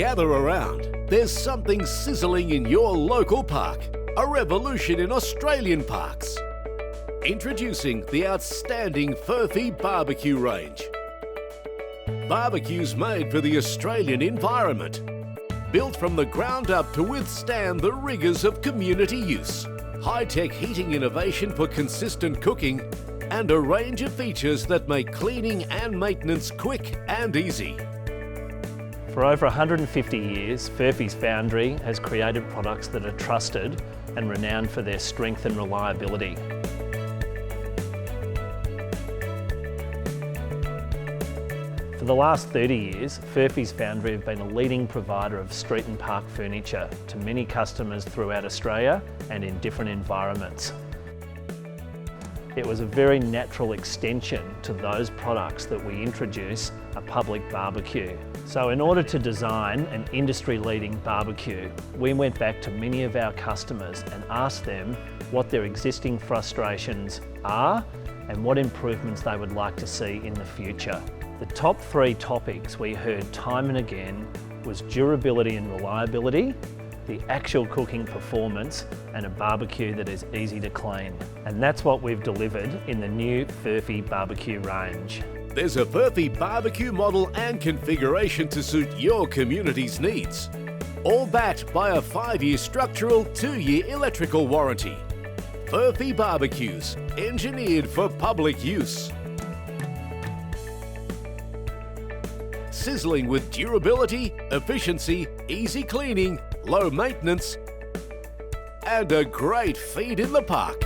gather around. There's something sizzling in your local park, a revolution in Australian parks. Introducing the outstanding Furphy Barbecue range. Barbecues made for the Australian environment. Built from the ground up to withstand the rigours of community use. High-tech heating innovation for consistent cooking, and a range of features that make cleaning and maintenance quick and easy. For over 150 years, Furphy Foundry has created products that are trusted and renowned for their strength and reliability. For the last 30 years, Furphy's Foundry have been a leading provider of street and park furniture to many customers throughout Australia and in different environments. It was a very natural extension to those products that we introduce a public barbecue. So in order to design an industry-leading barbecue, we went back to many of our customers and asked them what their existing frustrations are and what improvements they would like to see in the future. The top 3 topics we heard time and again was durability and reliability, the actual cooking performance, and a barbecue that is easy to clean. And that's what we've delivered in the new Furphy Barbecue range. There's a Furphy barbecue model and configuration to suit your community's needs. All backed by a 5-year structural, 2-year electrical warranty. Furphy Barbecues, engineered for public use. Sizzling with durability, efficiency, easy cleaning, low maintenance, and a great feed in the park.